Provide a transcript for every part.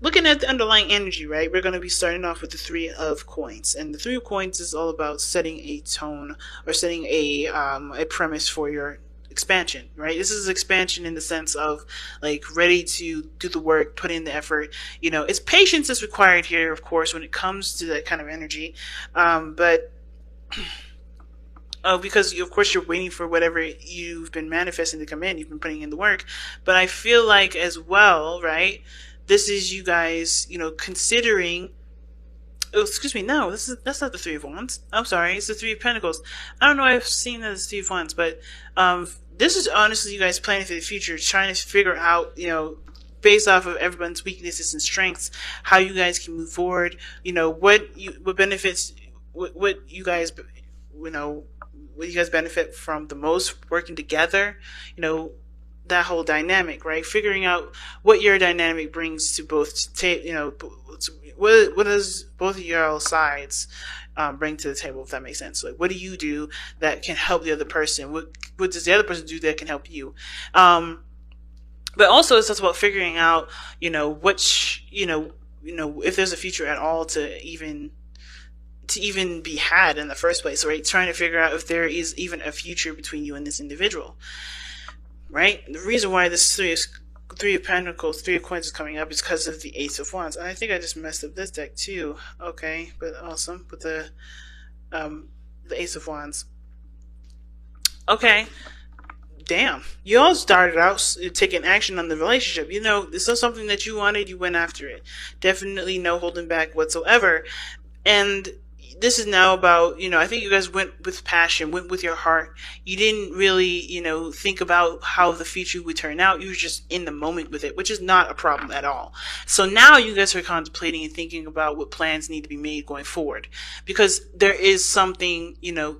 looking at the underlying energy, right? We're going to be starting off with the Three of Coins, and the Three of Coins is all about setting a tone or setting a premise for your expansion, right? This is expansion in the sense of like ready to do the work, put in the effort. You know, it's patience is required here, of course, when it comes to that kind of energy. But because of course you're waiting for whatever you've been manifesting to come in. You've been putting in the work, but I feel like as well, right? This is you guys, you know, considering. Oh, excuse me. No, that's not the Three of Wands. I'm sorry. It's the Three of Pentacles. I don't know. I've seen that as Three of Wands, but this is honestly you guys planning for the future, trying to figure out, you know, based off of everyone's weaknesses and strengths, how you guys can move forward. You know, what benefits, what you guys, you know, what you guys benefit from the most working together. You know, that whole dynamic, right? Figuring out what your dynamic brings to both, you know, what does both of your sides bring to the table, if that makes sense. Like, what do you do that can help the other person? What does the other person do that can help you? But also, it's just about figuring out, you know, which, if there's a future at all to even be had in the first place, right? Trying to figure out if there is even a future between you and this individual, right? The reason why this Three of Pentacles, Three of Coins is coming up is because of the Ace of Wands. And I think I just messed up this deck too. Okay, but awesome. With the Ace of Wands. Okay. Damn. You all started out taking action on the relationship. You know, this is something that you wanted, you went after it. Definitely no holding back whatsoever. And this is now about, you know, I think you guys went with passion, went with your heart. You didn't really, you know, think about how the future would turn out. You were just in the moment with it, which is not a problem at all. So now you guys are contemplating and thinking about what plans need to be made going forward. Because there is something, you know,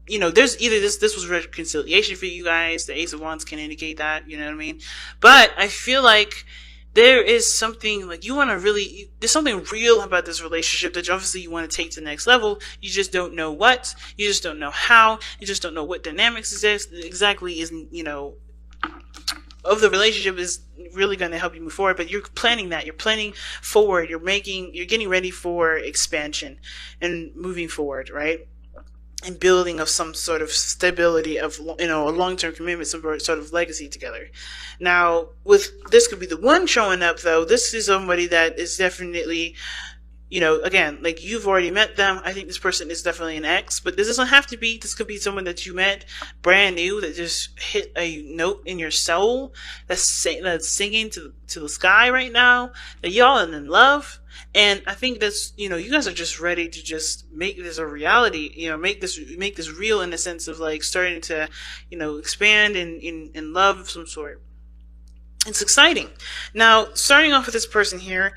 there's either this was reconciliation for you guys. The Ace of Wands can indicate that, you know what I mean? But I feel like there is something like there's something real about this relationship that obviously you want to take to the next level. You just don't know what, you just don't know how, you just don't know what dynamics exactly is, you know, of the relationship is really going to help you move forward. But you're planning that, you're planning forward, you're getting ready for expansion and moving forward, right? And building of some sort of stability of, you know, a long-term commitment, some sort of legacy together. Now, with this could be the one showing up though. This is somebody that is definitely, you know, again, like you've already met them. I think this person is definitely an ex, but this doesn't have to be. This could be someone that you met brand new that just hit a note in your soul that's singing to the sky right now. That y'all are in love. And I think that's, you know, you guys are just ready to just make this a reality, you know, make this real in the sense of like starting to, you know, expand in love of some sort. It's exciting. Now, starting off with this person here,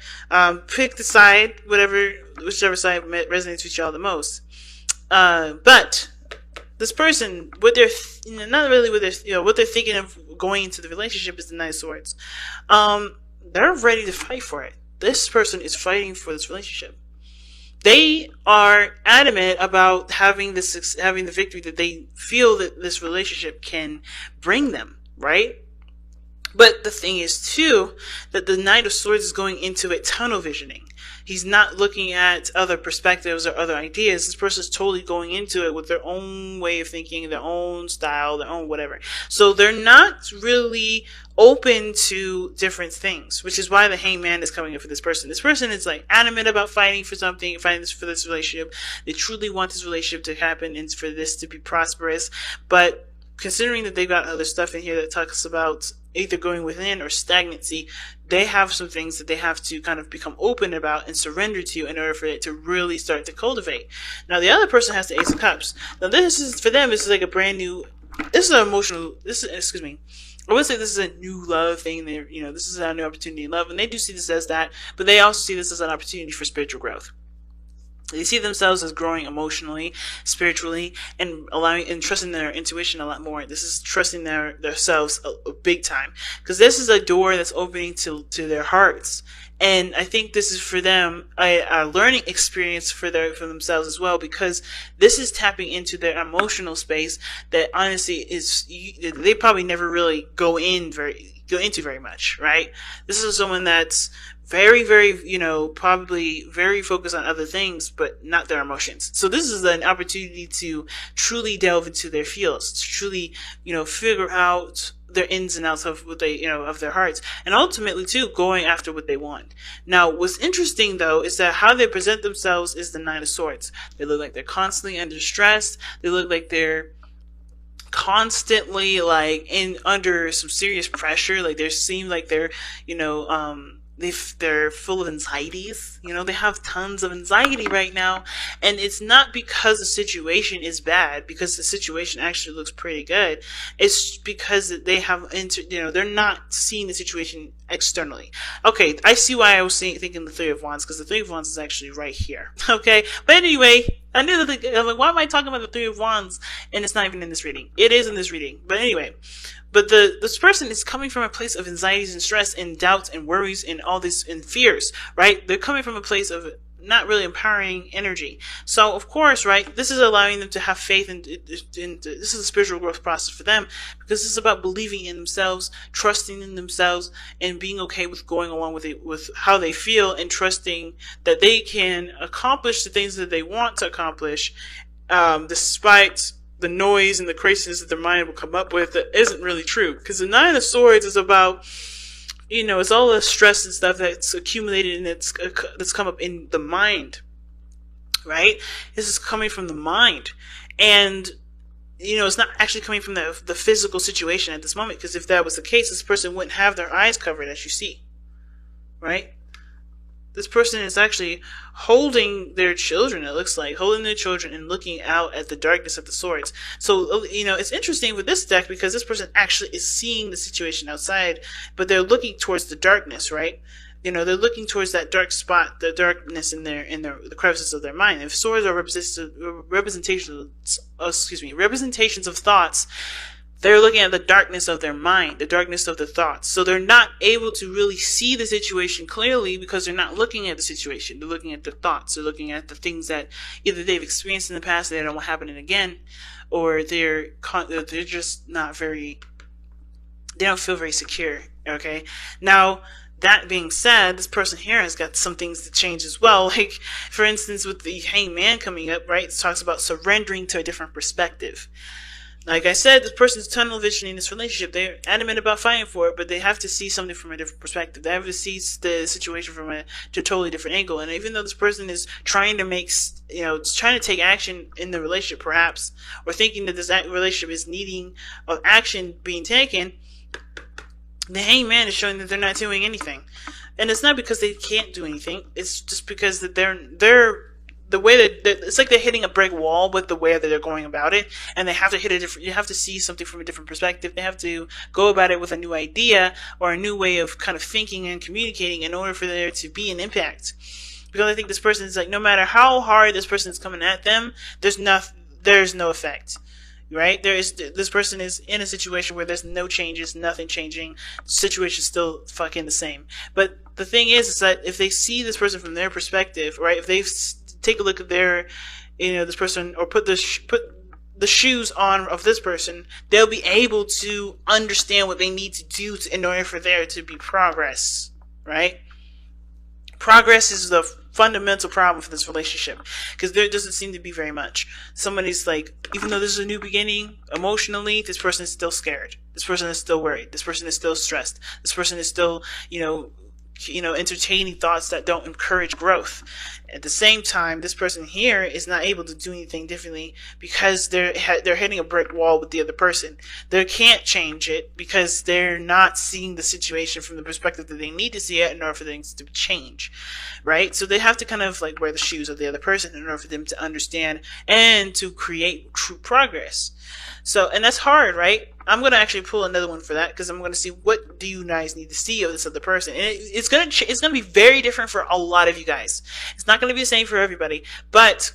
pick the side, whichever side resonates with y'all the most. But this person, what they're thinking of going into the relationship is the Knight of Swords. They're ready to fight for it. This person is fighting for this relationship. They are adamant about having the victory that they feel that this relationship can bring them, right? But the thing is too, that the Knight of Swords is going into it tunnel visioning. He's not looking at other perspectives or other ideas. This person is totally going into it with their own way of thinking, their own style, their own whatever. So they're not really open to different things, which is why the Hangman is coming in for this person. This person is like adamant about fighting for something, fighting for this relationship. They truly want this relationship to happen and for this to be prosperous. But considering that they've got other stuff in here that talks about either going within or stagnancy, they have some things that they have to kind of become open about and surrender to in order for it to really start to cultivate. Now, the other person has the Ace of Cups. Now, this is, for them, this is like a brand new, this is an emotional, excuse me, I would say this is a new love thing. This is a new opportunity in love, and they do see this as that, but they also see this as an opportunity for spiritual growth. They see themselves as growing emotionally, spiritually, and allowing and trusting their intuition a lot more. This is trusting themselves a big time, because this is a door that's opening to their hearts. And I think this is for them a learning experience for themselves as well, because this is tapping into their emotional space that honestly they probably never really go into very much, right? This is someone that's very, very, probably very focused on other things, but not their emotions. So this is an opportunity to truly delve into their feels, to truly, figure out their ins and outs of what they, of their hearts, and ultimately too, going after what they want. Now, what's interesting though, is that how they present themselves is the Nine of Swords. They look like they're constantly under stress. They look like they're constantly like under some serious pressure. Like they seem like they're, they're full of anxieties. They have tons of anxiety right now. And it's not because the situation is bad, because the situation actually looks pretty good. It's because they have, they're not seeing the situation externally. Okay, I see why I was thinking the Three of Wands, because the Three of Wands is actually right here. Okay, but anyway, I knew that I'm like, why am I talking about the Three of Wands? And it's not even in this reading. It is in this reading. But anyway, but this person is coming from a place of anxieties and stress and doubts and worries and all this and fears, right? They're coming from a place of not really empowering energy. So of course, right, this is allowing them to have faith in this is a spiritual growth process for them, because this is about believing in themselves, trusting in themselves, and being okay with going along with it, with how they feel, and trusting that they can accomplish the things that they want to accomplish, despite the noise and the craziness that their mind will come up with that isn't really true. Because the Nine of Swords is about, it's all the stress and stuff that's accumulated and that's come up in the mind, right? This is coming from the mind. And, it's not actually coming from the physical situation at this moment, because if that was the case, this person wouldn't have their eyes covered, as you see, right? This person is actually holding their children, it looks like, holding their children and looking out at the darkness of the swords. So, it's interesting with this deck, because this person actually is seeing the situation outside, but they're looking towards the darkness, right? They're looking towards that dark spot, the darkness in the crevices of their mind. If swords are representations of thoughts, they're looking at the darkness of their mind, the darkness of the thoughts. So they're not able to really see the situation clearly, because they're not looking at the situation. They're looking at the thoughts. They're looking at the things that either they've experienced in the past that they don't want happening again, or they're just not very, they don't feel very secure. Okay. Now, that being said, this person here has got some things to change as well. Like, for instance, with the Hangman coming up, right? It talks about surrendering to a different perspective. Like I said, this person's tunnel vision in this relationship. They're adamant about fighting for it, but they have to see something from a different perspective. They have to see the situation from a totally different angle. And even though this person is trying to trying to take action in the relationship, perhaps, or thinking that this relationship is needing of action being taken, the Hangman is showing that they're not doing anything. And it's not because they can't do anything. It's just because that they're the way that it's like they're hitting a brick wall with the way that they're going about it, and they have to you have to see something from a different perspective. They have to go about it with a new idea or a new way of kind of thinking and communicating in order for there to be an impact. Because I think this person is like, no matter how hard this person is coming at them, there's no effect. Right? This person is in a situation where there's no changes, nothing changing. The situation is still fucking the same. But the thing is that if they see this person from their perspective, right? If they take a look at their, this person, or put the shoes on of this person, they'll be able to understand what they need to do in order for there to be progress, right? Progress is the fundamental problem for this relationship, because there doesn't seem to be very much. Somebody's like, even though this is a new beginning, emotionally, this person is still scared. This person is still worried. This person is still stressed. This person is still, entertaining thoughts that don't encourage growth. At the same time, this person here is not able to do anything differently, because they're hitting a brick wall with the other person. They can't change it because they're not seeing the situation from the perspective that they need to see it in order for things to change, right? So they have to kind of like wear the shoes of the other person in order for them to understand and to create true progress. So, and that's hard, right? I'm going to actually pull another one for that, because I'm going to see what do you guys need to see of this other person. And it's going to be very different for a lot of you guys. It's not going to be the same for everybody, but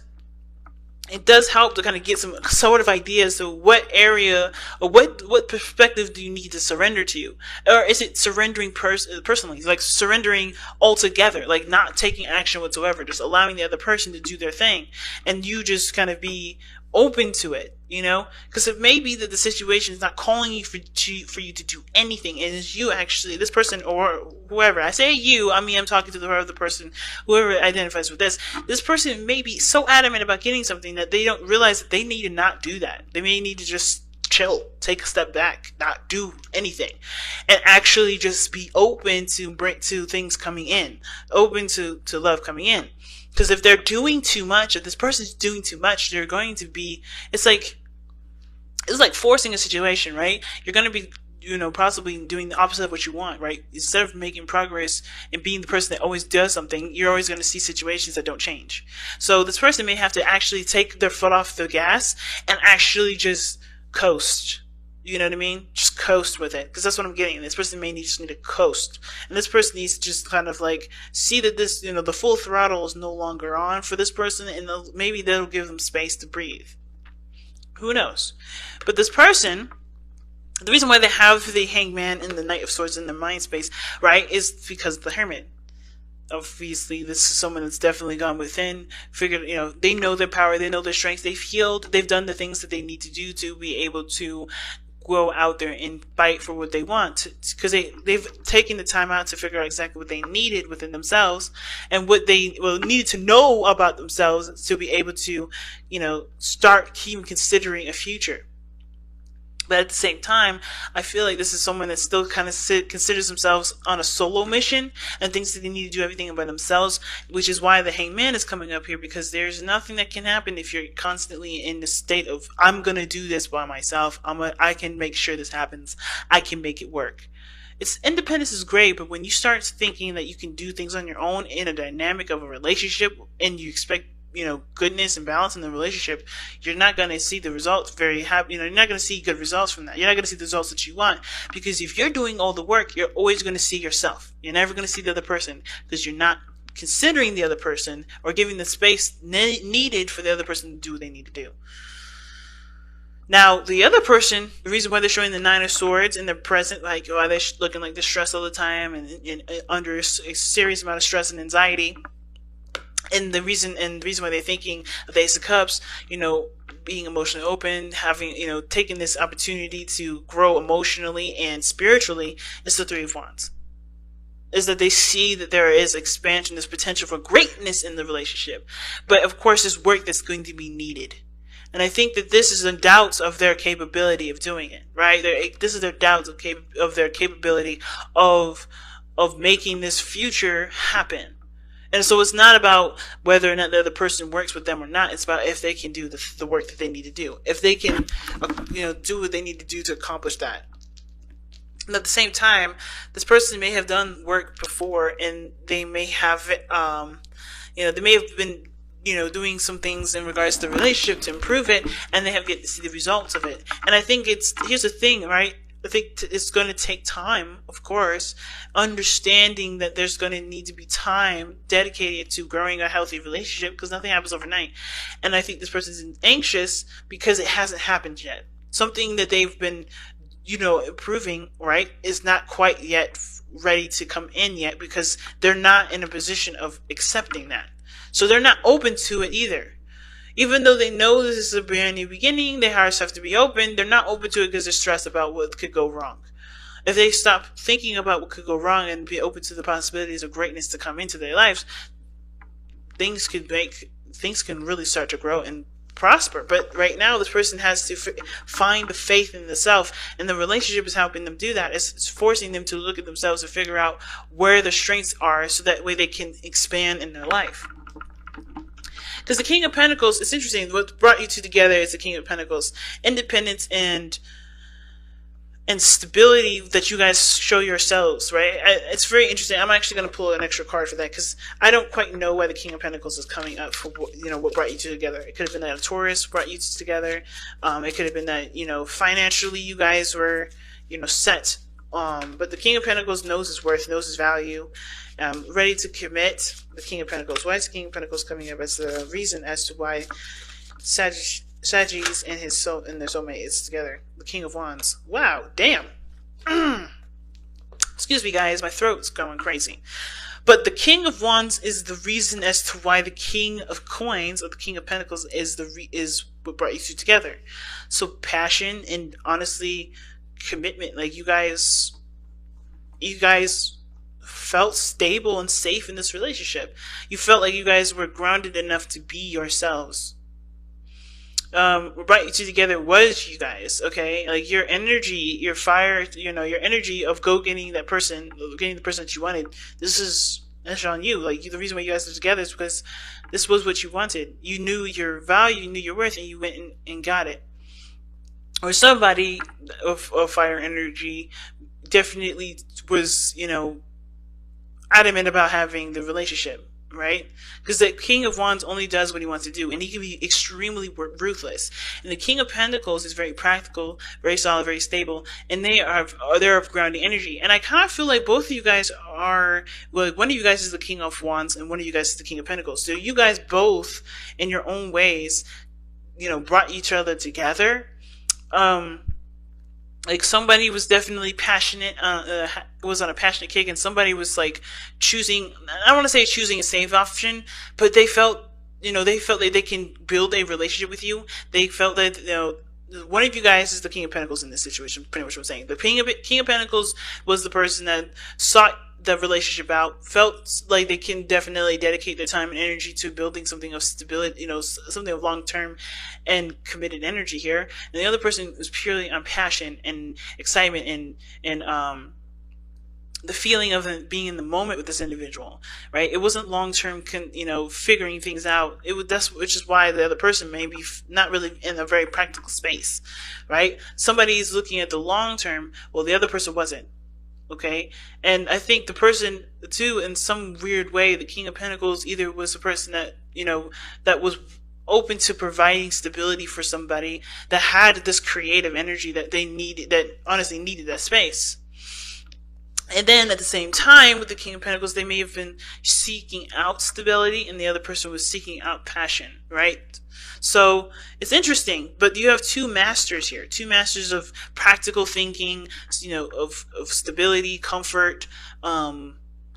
it does help to kind of get some sort of ideas to what area or what perspective do you need to surrender to, or is it surrendering personally, like surrendering altogether, like not taking action whatsoever, just allowing the other person to do their thing, and you just kind of be open to it, because it may be that the situation is not calling you for you to do anything, and it's you actually, this person or whoever. I say you, I mean I'm talking to the other person, whoever identifies with this person may be so adamant about getting something that they don't realize that they need to not do that. They may need to just chill, take a step back, not do anything, and actually just be open to things coming in, open to love coming in. Because if they're doing too much, if this person's doing too much, they're going to be, it's like forcing a situation, right? You're going to be, possibly doing the opposite of what you want, right? Instead of making progress and being the person that always does something, you're always going to see situations that don't change. So this person may have to actually take their foot off the gas and actually just coast. You know what I mean? Just coast with it. Because that's what I'm getting. This person may just need to coast. And this person needs to just kind of like see that this, the full throttle is no longer on for this person, and maybe that'll give them space to breathe. Who knows? But this person, the reason why they have the Hangman and the Knight of Swords in their mind space, right, is because of the Hermit. Obviously, this is someone that's definitely gone within, figured, they know their power, they know their strengths, they've healed, they've done the things that they need to do to be able to go out there and fight for what they want, because they've taken the time out to figure out exactly what they needed within themselves and what they needed to know about themselves to be able to, start even considering a future. But at the same time, I feel like this is someone that still kind of considers themselves on a solo mission and thinks that they need to do everything by themselves, which is why the Hangman is coming up here, because there's nothing that can happen if you're constantly in the state of, I'm going to do this by myself. I can make sure this happens. I can make it work. Independence is great, but when you start thinking that you can do things on your own in a dynamic of a relationship and you expect goodness and balance in the relationship, you're not going to see the results very happy. You're not going to see good results from that. You're not going to see the results that you want, because if you're doing all the work, you're always going to see yourself. You're never going to see the other person, because you're not considering the other person or giving the space needed for the other person to do what they need to do. Now, the other person, the reason why they're showing the Nine of Swords and they're present, like, why they're looking like they're stressed all the time and under a serious amount of stress and anxiety, and the reason why they're thinking of the Ace of Cups, being emotionally open, having, taking this opportunity to grow emotionally and spiritually, is the Three of Wands. Is that they see that there is expansion, there's potential for greatness in the relationship. But of course, there's work that's going to be needed. And I think that this is the doubts of their capability of doing it, right? This is their doubts of their capability of making this future happen. And so it's not about whether or not the other person works with them or not. It's about if they can do the work that they need to do. If they can, do what they need to do to accomplish that. And at the same time, this person may have done work before, and they may have, they may have been, doing some things in regards to the relationship to improve it, and they have yet to see the results of it. And I think here's the thing, right? I think it's going to take time, of course, understanding that there's going to need to be time dedicated to growing a healthy relationship, because nothing happens overnight. And I think this person's anxious because it hasn't happened yet. Something that they've been, improving, right, is not quite yet ready to come in yet, because they're not in a position of accepting that. So they're not open to it either. Even though they know this is a brand new beginning, their hearts have to be open, they're not open to it because they're stressed about what could go wrong. If they stop thinking about what could go wrong and be open to the possibilities of greatness to come into their lives, things can really start to grow and prosper. But right now, this person has to find the faith in the self, and the relationship is helping them do that. It's forcing them to look at themselves and figure out where their strengths are, so that way they can expand in their life. Because the King of Pentacles, it's interesting, what brought you two together is the King of Pentacles. Independence and stability that you guys show yourselves, right? It's very interesting. I'm actually going to pull an extra card for that, because I don't quite know why the King of Pentacles is coming up for, what brought you two together. It could have been that a Taurus brought you two together. It could have been that, financially you guys were, set. But the King of Pentacles knows his worth, knows his value, ready to commit. The King of Pentacles. Why is the King of Pentacles coming up as the reason as to why Sagittarius and their soulmate is together? The King of Wands. Wow, damn. Excuse me, guys, my throat's going crazy. But the King of Wands is the reason as to why the King of Coins, or the King of Pentacles, is what brought you two together. So passion and honestly commitment, like you guys felt stable and safe in this relationship. You felt like you guys were grounded enough to be yourselves. What brought you two together was you guys, okay? Like your energy, your fire, your energy of getting the person that you wanted. That's on you. Like the reason why you guys are together is because this was what you wanted. You knew your value, you knew your worth, and you went and got it. Or somebody of fire energy definitely was, adamant about having the relationship, right? Because the King of Wands only does what he wants to do, and he can be extremely ruthless. And the King of Pentacles is very practical, very solid, very stable, and they're of grounding energy. And I kind of feel like both of you guys are, well, one of you guys is the King of Wands, and one of you guys is the King of Pentacles. So you guys both, in your own ways, brought each other together. Like somebody was definitely passionate, was on a passionate kick, and somebody was like choosing, I don't want to say choosing a safe option, but they felt that they can build a relationship with you. They felt that, one of you guys is the King of Pentacles in this situation, pretty much what I'm saying. The King of Pentacles was the person that sought the relationship out, felt like they can definitely dedicate their time and energy to building something of stability, something of long-term and committed energy here. And the other person was purely on passion and excitement and the feeling of being in the moment with this individual, right? It wasn't long-term, figuring things out. Which is why the other person may be not really in a very practical space, right? Somebody's looking at the long-term, well, the other person wasn't. Okay, and I think the person too, in some weird way, the King of Pentacles either was a person that that was open to providing stability for somebody that had this creative energy that they needed, that honestly needed that space. And then at the same time, with the King of Pentacles, they may have been seeking out stability, and the other person was seeking out passion, right? So it's interesting, but you have two masters here, two masters of practical thinking, of stability, comfort,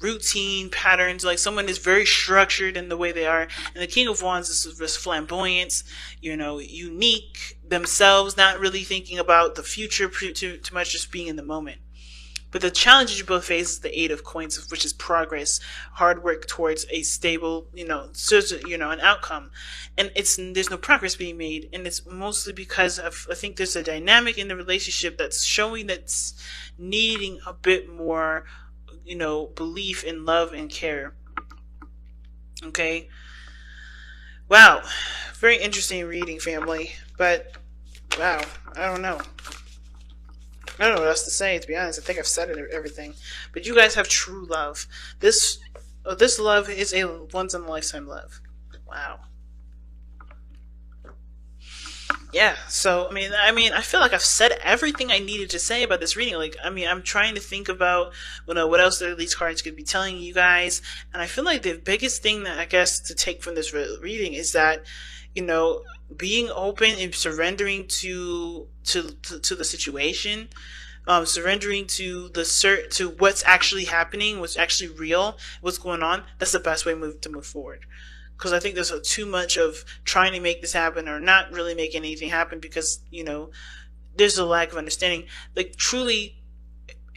routine, patterns. Like someone is very structured in the way they are, and the King of Wands is this flamboyance, unique themselves, not really thinking about the future too much, just being in the moment. But the challenges you both face is the Eight of Coins, which is progress, hard work towards a stable, an outcome. And there's no progress being made. And it's mostly because I think there's a dynamic in the relationship that's showing that's needing a bit more, belief in love and care. Okay. Wow. Very interesting reading, family. But, wow. I don't know. I don't know what else to say, to be honest. I think I've said everything. But you guys have true love. This love is a once-in-a-lifetime love. Wow. Yeah, so, I feel like I've said everything I needed to say about this reading. Like, I'm trying to think about, what else these cards could be telling you guys. And I feel like the biggest thing that I guess to take from this reading is that, being open and surrendering to the situation, surrendering to to what's actually happening, what's actually real, what's going on. That's the best way to move forward. Because I think there's too much of trying to make this happen or not really make anything happen because there's a lack of understanding. Like truly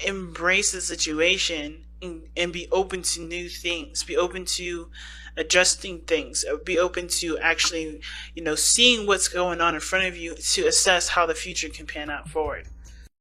embrace the situation and be open to new things. Be open to adjusting things, be open to actually, seeing what's going on in front of you to assess how the future can pan out forward.